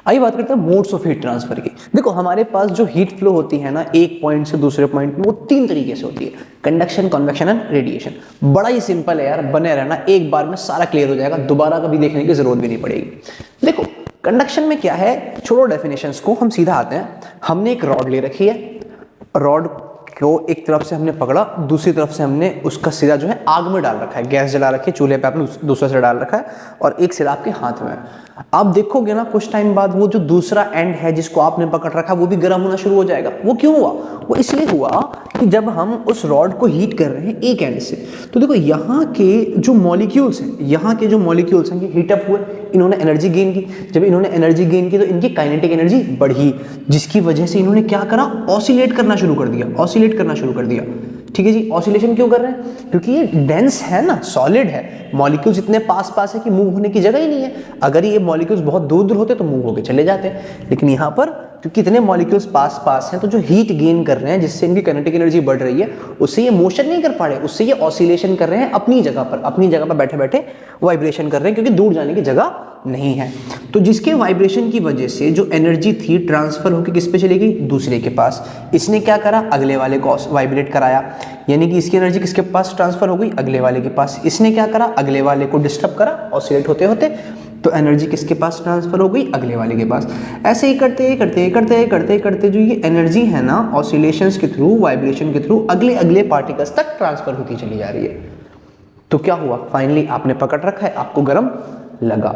आइए बात करते हैं मोड्स ऑफ हीट ट्रांसफर की। देखो हमारे पास जो हीट फ्लो होती है ना एक पॉइंट से दूसरे पॉइंट में, वो 3 तरीके से होती है, कंडक्शन, कन्वेक्शन एंड रेडिएशन। बड़ा ही सिंपल है यार, बने रहना, एक बार में सारा क्लियर हो जाएगा, दोबारा कभी देखने की जरूरत भी नहीं पड़ेगी। देखो कंडक्शन में क्या है, छोड़ो डेफिनेशंस को, हम सीधा आते हैं। हमने एक रॉड ले रखी है, रॉड को एक तरफ से हमने पकड़ा, दूसरी तरफ से हमने उसका सिरा जो है आग में डाल रखा है, गैस जला रखी है, चूल्हे पे आपने दूसरा सिरा डाल रखा है और एक सिरा आपके हाथ में है। आप देखोगे ना कुछ टाइम बाद वो जो दूसरा एंड है जिसको आपने पकड़ रखा वो भी गर्म होना शुरू हो जाएगा। वो क्यों हुआ? वो इसलिए हुआ कि जब हम उस रॉड को हीट कर रहे हैं एक एंड से, तो देखो यहाँ के जो मॉलिक्यूल्स हैं, यहाँ के जो मॉलिक्यूल्स हैं ये हीटअप हुए, इन्होंने एनर्जी गेन की। जब इन्होंने एनर्जी गेन की तो इनकी काइनेटिक एनर्जी बढ़ी, जिसकी वजह से इन्होंने क्या करा, ऑसिलेट करना शुरू कर दिया, ऑसिलेट करना शुरू कर दिया। ठीक है जी, ऑसिलेशन क्यों कर रहे हैं? क्योंकि ये डेंस है ना, सॉलिड है, मॉलिक्यूल्स इतने पास पास है कि मूव होने की जगह ही नहीं है। अगर ये मॉलिक्यूल्स बहुत दूर दूर होते तो मूव होके चले जाते, लेकिन यहाँ पर क्योंकि इतने मॉलिक्यूल्स पास पास हैं तो जो हीट गेन कर रहे हैं जिससे इनकी काइनेटिक एनर्जी बढ़ रही है, उससे ये मोशन नहीं कर पा रहे, उससे ये ऑसिलेशन कर रहे हैं अपनी जगह पर, अपनी जगह पर बैठे बैठे वाइब्रेशन कर रहे हैं, क्योंकि दूर जाने की जगह नहीं है। तो जिसके वाइब्रेशन की वजह से जो एनर्जी थी ट्रांसफर होकर किस पे चली गई, दूसरे के पास। इसने क्या करा, अगले वाले को वाइब्रेट कराया, यानी कि इसकी एनर्जी किसके पास ट्रांसफर हो गई, अगले वाले के पास। इसने क्या करा, अगले वाले को डिस्टर्ब करा, ऑसिलेट होते होते, तो एनर्जी किसके पास ट्रांसफर हो गई, अगले वाले के पास। ऐसे ही करते करते करते करते करते जो ये एनर्जी है ना ऑसिलेशंस के थ्रू, वाइब्रेशन के थ्रू अगले अगले पार्टिकल्स तक ट्रांसफर होती चली जा रही है। तो क्या हुआ, फाइनली आपने पकड़ रखा है, आपको गर्म लगा,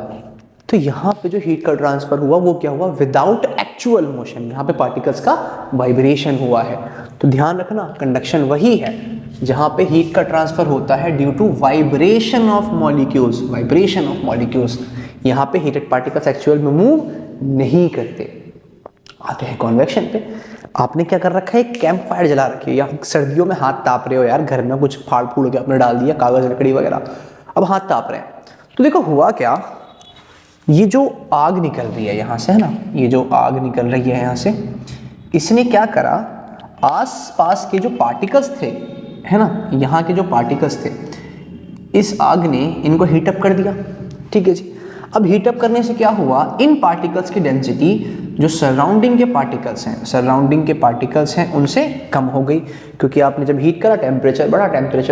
तो यहाँ पे जो हीट का ट्रांसफर हुआ वो क्या हुआ, विदाउट एक्चुअल मोशन, यहाँ पे पार्टिकल्स का वाइब्रेशन हुआ है। तो ध्यान रखना, कंडक्शन वही है जहाँ पे हीट का ट्रांसफर होता है due to vibration of molecules, vibration of molecules. यहाँ पे हीटेड पार्टिकल्स एक्चुअल में मूव नहीं करते। आते हैं कॉन्वेक्शन पे। आपने क्या कर रखा है, कैंप फायर जला रखी है, या सर्दियों में हाथ ताप रहे हो यार, घर में कुछ फाड़ फूड़ के आपने डाल दिया, कागज लकड़ी वगैरह, अब हाथ ताप रहे हैं। तो देखो हुआ क्या, ये जो आग निकल रही है यहाँ से, है ना, ये जो आग निकल रही है यहाँ से, इसने क्या करा, आस पास के जो पार्टिकल्स थे, है ना, यहाँ के जो पार्टिकल्स थे, इस आग ने इनको हीटअप कर दिया। ठीक है जी, अब हीटअप करने से क्या हुआ, इन पार्टिकल्स की डेंसिटी जो सराउंडिंग के पार्टिकल्स हैं, सराउंडिंग के पार्टिकल्स हैं उनसे कम हो गई, क्योंकि आपने जब हीट करा टेम्परेचर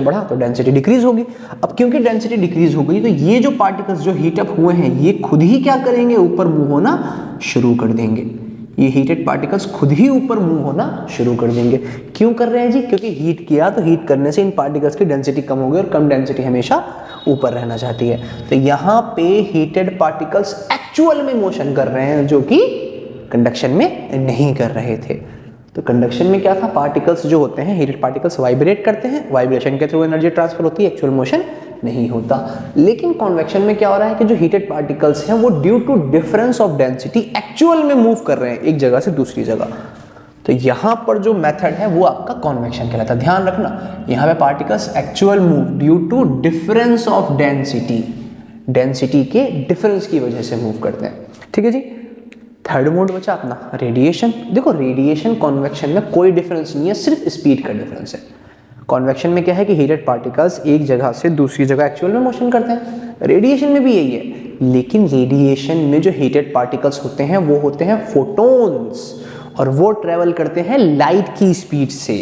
बढ़ा तो डेंसिटी डिक्रीज होगी। अब क्योंकि डेंसिटी डिक्रीज हो गई तो ये जो पार्टिकल्स जो हीटअप हुए हैं ये खुद ही क्या करेंगे, ऊपर मूव होना शुरू कर देंगे। ये हीटेड पार्टिकल्स खुद ही ऊपर मूव होना शुरू कर देंगे। क्यों कर रहे हैं जी, क्योंकि हीट किया तो हीट करने से इन पार्टिकल्स की डेंसिटी कम हो गई, और कम डेंसिटी हमेशा ऊपर रहना चाहती है। तो यहाँ पे हीटेड पार्टिकल्स एक्चुअल में मोशन कर रहे हैं, जो कि कंडक्शन में नहीं कर रहे थे। तो कंडक्शन में क्या था, पार्टिकल्स जो होते हैं हीटेड पार्टिकल्स वाइब्रेट करते हैं, वाइब्रेशन के थ्रू एनर्जी ट्रांसफर होती है, एक्चुअल मोशन नहीं होता। लेकिन कॉन्वेक्शन में क्या हो रहा है कि जो हीटेड पार्टिकल्स हैं वो due to difference of density actual में मूव कर रहे हैं एक जगह से दूसरी जगह। तो यहाँ पर जो मेथड है वो आपका कॉन्वेक्शन कहलाता है। ध्यान रखना, यहाँ पे particles actual move due to difference of density, density के डिफरेंस की वजह से मूव करते हैं। ठीक है जी, थर्ड मोड बचा अपना रेडिएशन। देखो रेडिएशन कॉन्वेक्शन में कोई डिफरेंस नहीं है, सिर्फ स्पीड का डिफरेंस है। कॉन्वेक्शन में क्या है कि हीटेड पार्टिकल्स एक जगह से दूसरी जगह एक्चुअल में मोशन करते हैं, रेडिएशन में भी यही है। लेकिन रेडिएशन में जो हीटेड पार्टिकल्स होते हैं वो होते हैं फोटॉन्स, और वो ट्रेवल करते हैं लाइट की स्पीड से।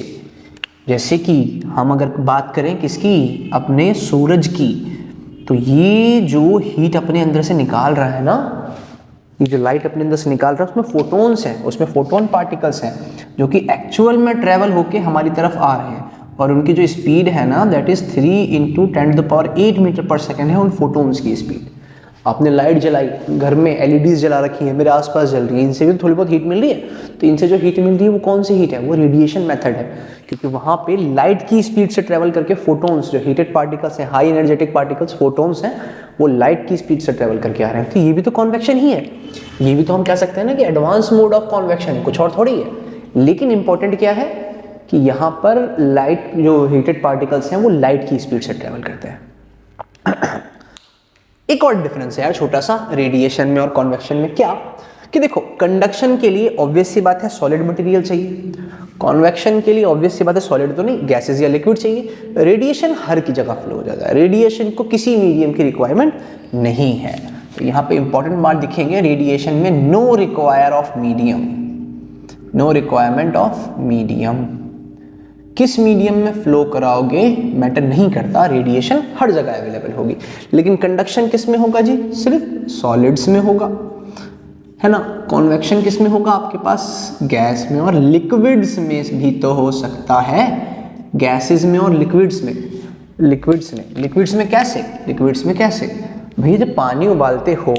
जैसे कि हम अगर बात करें किसकी, अपने सूरज की, तो ये जो हीट अपने अंदर से निकाल रहा है ना, ये जो लाइट अपने अंदर से निकाल रहा है उसमें फोटॉन्स हैं, उसमें फोटोन पार्टिकल्स हैं जो कि एक्चुअल में ट्रेवल होके हमारी तरफ आ रहे हैं, और उनकी जो स्पीड है ना दैट इज 3 × 10⁸ मीटर पर सेकेंड है उन फोटोन्स की स्पीड। आपने लाइट जलाई, घर में एलईडीज जला रखी है, मेरे आसपास जल रही है, इनसे भी थोड़ी बहुत हीट मिल रही है। तो इनसे जो हीट मिल रही है वो कौन सी हीट है, वो रेडिएशन मेथड है, क्योंकि वहाँ पे लाइट की स्पीड से ट्रेवल करके फोटोन्स, जो हीटेड पार्टिकल्स हैं, हाई एनर्जेटिक पार्टिकल्स फोटोन्स हैं, वो लाइट की स्पीड से ट्रेवल करके आ रहे हैं। तो ये भी तो कॉन्वेक्शन ही है, ये भी तो हम कह सकते हैं ना कि एडवांस मोड ऑफ कॉन्वेक्शन है, कुछ और थोड़ी है। लेकिन इंपॉर्टेंट क्या है कि यहाँ पर लाइट, जो हीटेड पार्टिकल्स हैं वो लाइट की स्पीड से ट्रेवल करते हैं। एक और डिफरेंस है यार छोटा सा रेडिएशन में और कॉन्वेक्शन में, क्या कि देखो कंडक्शन के लिए ऑब्वियस सी बात है सॉलिड मटेरियल चाहिए, कॉन्वेक्शन के लिए ऑब्वियस सी बात है सॉलिड तो नहीं, गैसेज या लिक्विड चाहिए। रेडिएशन हर की जगह फ्लो हो जाता है, रेडिएशन को किसी मीडियम की रिक्वायरमेंट नहीं है। तो यहाँ पे इंपॉर्टेंट बात दिखेंगे, रेडिएशन में no require of medium, no requirement of medium. किस मीडियम में फ्लो कराओगे मैटर नहीं करता, रेडिएशन हर जगह अवेलेबल होगी। लेकिन कंडक्शन किस में होगा जी, सिर्फ सॉलिड्स में होगा, है ना। कॉन्वेक्शन किस में होगा आपके पास, गैस में, और लिक्विड्स में भी तो हो सकता है, गैसेस में और लिक्विड्स में। लिक्विड्स में कैसे, लिक्विड्स में कैसे भैया, जब पानी उबालते हो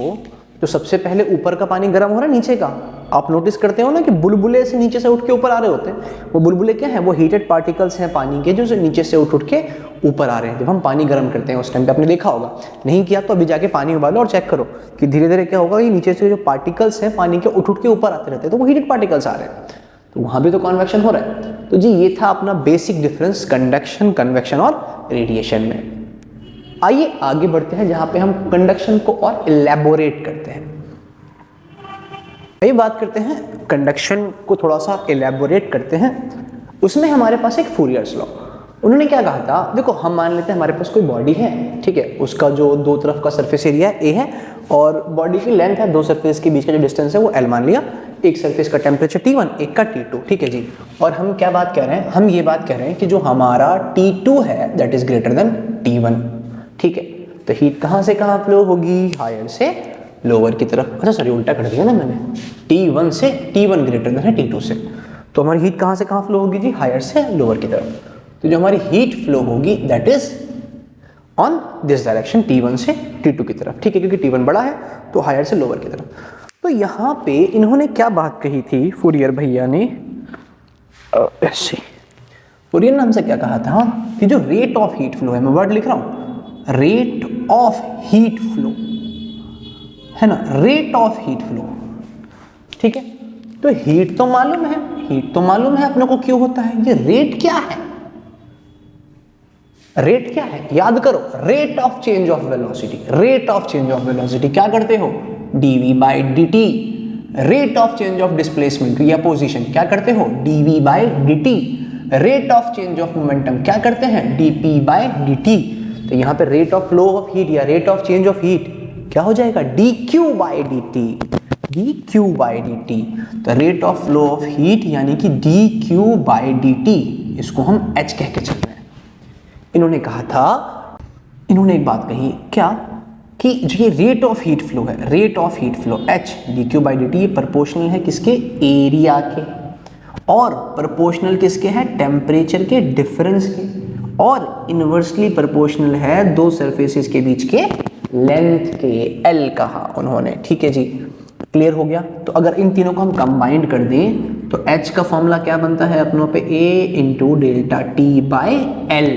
तो सबसे पहले ऊपर का पानी गर्म हो रहा है, नीचे का आप नोटिस करते हो ना कि बुलबुले से नीचे से उठ के ऊपर आ रहे होते हैं। वो बुलबुले क्या है, वो हीटेड पार्टिकल्स हैं पानी के, जो नीचे से उठ के ऊपर आ रहे हैं। जब हम पानी गर्म करते हैं उस टाइम पे, आपने देखा होगा, नहीं किया तो अभी जाके पानी उबालो और चेक करो कि धीरे धीरे क्या होगा, ये नीचे से जो पार्टिकल्स हैं पानी के उठ के ऊपर आते रहते हैं, तो वो हीटेड पार्टिकल्स आ रहे हैं, तो वहां भी तो कन्वेक्शन हो रहा है। तो जी ये था अपना बेसिक डिफरेंस कंडक्शन, कन्वेक्शन और रेडिएशन में। आइए आगे बढ़ते हैं जहां पे हम कंडक्शन को और इलैबोरेट करते हैं। ये बात करते हैं कंडक्शन को थोड़ा सा इलैबोरेट करते हैं। उसमें हमारे पास एक फूरियर्स लॉ, उन्होंने क्या कहा था, देखो हम मान लेते हैं हमारे पास कोई बॉडी है, ठीक है, उसका जो दो तरफ का सरफेस एरिया है ए है, और बॉडी की लेंथ है, दो सरफेस के बीच का जो डिस्टेंस है वो एल मान लिया, एक सरफेस का टेम्परेचर T1, एक का T2, ठीक है जी। और हम क्या बात कर रहे हैं, हम ये बात कर रहे हैं कि जो हमारा T2 है that is greater than T1, ठीक है। तो हीट कहाँ से कहाँ फ्लो होगी, हायर से लोअर की तरफ। अच्छा सॉरी उल्टा कर दिया ना मैंने, T1 से T1 ग्रेटर देन है T2 से, तो हमारी हीट कहाँ से कहाँ फ्लो होगी जी, हायर से लोअर की तरफ। तो जो हमारी हीट फ्लो होगी that is on this direction, T1 से T2 की तरफ, ठीक है, क्योंकि T1 बड़ा है तो हायर से लोअर की तरफ। तो यहाँ पे इन्होंने क्या बात कही थी फूरियर भैया ने, ऐसे फूरियर ने हमसे क्या कहा था कि जो रेट ऑफ हीट फ्लो है, मैं वर्ड लिख रहा हूँ, रेट ऑफ हीट फ्लो है ना, रेट ऑफ हीट फ्लो, ठीक है। तो हीट तो मालूम है, हीट तो मालूम है अपने को क्यों होता है, ये रेट क्या है, रेट क्या है, याद करो, rate of change of velocity, rate of change of velocity क्या करते हो, dv by dt। Rate of change of displacement या पोजीशन क्या करते हो, dv by dt। Rate of change of momentum क्या करते हैं, dp बाई dt। तो यहाँ पे rate of flow of heat या rate of change of heat क्या हो जाएगा, dq by dt, dq by dt। तो rate of flow of heat यानी कि dq बाई dt, इसको हम h कह के चल रहे हैं। इन्होंने कहा था, इन्होंने एक बात कही क्या, कि जो ये रेट ऑफ हीट फ्लो है, rate of heat flow h dq by dt, ये प्रोपोर्शनल है किसके, एरिया के, और प्रोपोर्शनल किसके है, टेम्परेचर के डिफरेंस के, और इनवर्सली प्रोपोर्शनल है दो सरफेसेस के बीच के लेंथ के, L कहा उन्होंने, ठीक है जी, क्लियर हो गया। तो अगर इन तीनों को हम कंबाइंड कर दें तो h का फॉर्मूला क्या बनता है अपनों पे, a into delta T by L,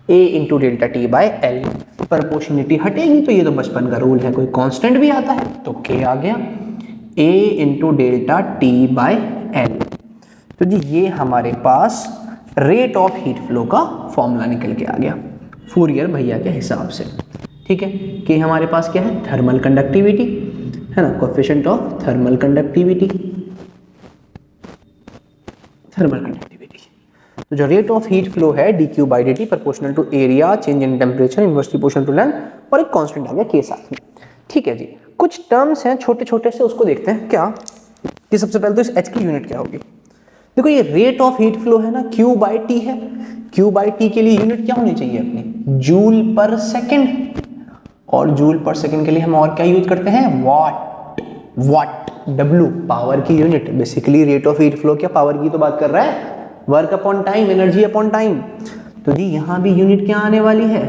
a into delta T by L. Proportionality हटेगी तो ये तो बचपन का रूल है, कोई कांस्टेंट भी आता है तो k आ गया, a into delta T by L. तो जी ये हमारे पास रेट ऑफ हीट फ्लो का फॉर्मूला निकल के आ गया फूरियर भैया के हिसाब से, ठीक है। कि हमारे पास क्या है, थर्मल कंडक्टिविटी है ना, coefficient of thermal conductivity, thermal conductivity. तो जो रेट ऑफ हीट फ्लो है dq by dt proportional to area change in temperature inversely proportional to length, और एक कांस्टेंट आ गया k साथ में, ठीक है जी। कुछ टर्म्स हैं छोटे छोटे से, उसको देखते हैं क्या, कि सबसे पहले तो इस h की यूनिट क्या होगी। देखो ये रेट ऑफ हीट फ्लो है ना, q बाई टी है, q बाई टी के लिए यूनिट क्या होनी चाहिए अपनी, जूल पर सेकेंड, और जूल पर सेकेंड के लिए हम और क्या यूज करते हैं, वाट, वाट W पावर की unit. Basically rate of heat flow क्या पावर की तो बात कर रहा है, work upon time, energy upon time. तो जी यहाँ भी यूनिट क्या आने वाली है,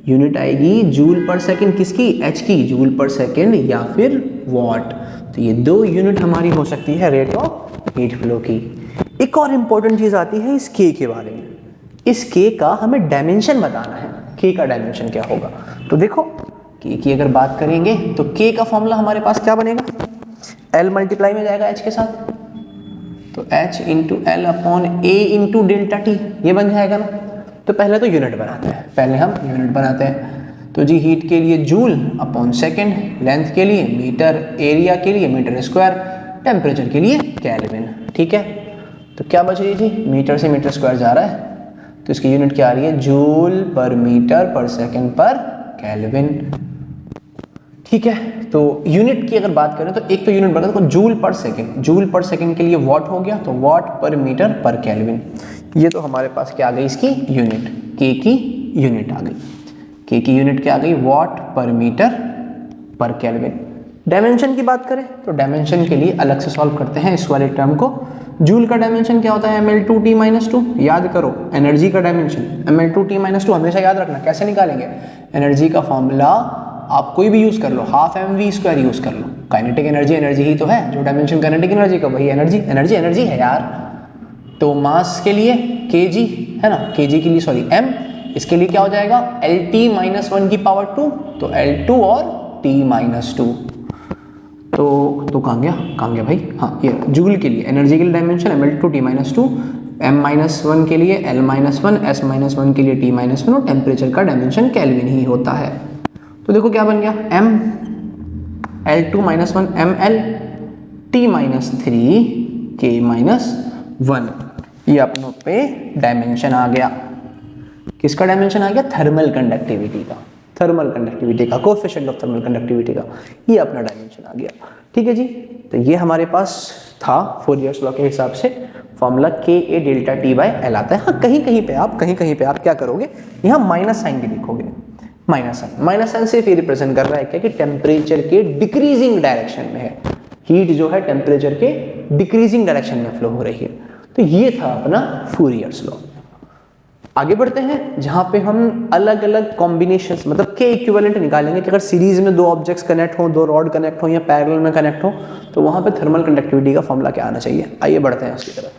यूनिट आएगी जूल पर सेकेंड, किसकी, h की, जूल पर सेकेंड या फिर वॉट। तो ये दो यूनिट हमारी हो सकती है रेट ऑफ हीट फ्लो की। एक और इंपॉर्टेंट चीज आती है इस k के बारे में, इस k का हमें डायमेंशन बताना है, k का डायमेंशन क्या होगा। तो देखो k की अगर बात करेंगे तो k का फॉर्मूला हमारे पास क्या बनेगा, L मल्टीप्लाई में जाएगा h के साथ, तो h into L upon a into delta T, ये बन जाएगा ना। तो पहले तो यूनिट बनाते हैं, पहले हम यूनिट बनाते हैं। तो जी हीट के लिए जूल अपॉन सेकेंड, लेंथ के लिए मीटर, एरिया के लिए मीटर स्क्वायर, टेम्परेचर के लिए केल्विन, ठीक है। तो क्या बच रही है जी, मीटर से मीटर स्क्वायर जा रहा है तो इसकी यूनिट क्या आ रही है, जूल पर मीटर पर सेकेंड पर केल्विन, ठीक है, तो यूनिट की अगर बात करें तो एक तो यूनिट बना देखो जूल पर सेकेंड, जूल पर सेकेंड के लिए वॉट हो गया, तो वॉट पर मीटर पर केल्विन। ये तो हमारे पास क्या आ गई इसकी यूनिट, के की यूनिट आ गई, के की यूनिट क्या आ गई, वॉट पर मीटर पर केल्विन। डायमेंशन की बात करें तो डायमेंशन के लिए अलग से सॉल्व करते हैं इस वाले टर्म को। जूल का डायमेंशन क्या होता है, ml2t-2, याद करो एनर्जी का डायमेंशन ml2t-2 हमेशा याद रखना। कैसे निकालेंगे, एनर्जी का फॉर्मूला आप कोई भी यूज कर लो, हाफ mv² यूज कर लो। काइनेटिक एनर्जी एनर्जी ही तो है, जो डायमेंशन काइनेटिक एनर्जी का वही एनर्जी, एनर्जी एनर्जी है यार। तो मास के लिए kg है ना, kg के लिए सॉरी m, इसके लिए क्या हो जाएगा LT-1 तो L2 और T-2। तो कहाँ गया भाई, हाँ ये जूल के लिए एनर्जी के लिए डायमेंशन ml2t-2, m-1 के लिए l-1, s-1 के लिए t-1 और टेम्परेचर का डायमेंशन केल्विन ही होता है। तो देखो क्या बन गया, m l2-1 ml t-3 k-1, ये अपनों पे डायमेंशन आ गया। किसका डायमेंशन आ गया, थर्मल कंडक्टिविटी का, थर्मल कंडक्टिविटी का, कोएफिशिएंट ऑफ थर्मल कंडक्टिविटी का, ये अपना डायमेंशन आ गया। ठीक है जी, तो ये हमारे पास था फोरियर्स लॉ के हिसाब से formula KA delta T by L आता है। हाँ कहीं कहीं पे आप क्या करोगे, यहाँ माइनस साइन भी लिखोगे, माइनस साइन सिर्फ ये रिप्रेजेंट कर रहा है क्या कि टेम्परेचर के डिक्रीजिंग डायरेक्शन में है, हीट जो है टेम्परेचर के डिक्रीजिंग डायरेक्शन में फ्लो हो रही है। तो ये था अपना फोरियर्स लॉ। आगे बढ़ते हैं जहां पे हम अलग अलग कॉम्बिनेशंस मतलब के इक्विवेलेंट निकालेंगे कि अगर सीरीज में दो ऑब्जेक्ट्स कनेक्ट हो, दो रॉड कनेक्ट हो या पैरेलल में कनेक्ट हो, तो वहां पे थर्मल कंडक्टिविटी का फॉर्मूला क्या आना चाहिए। आइए बढ़ते हैं उसकी तरफ।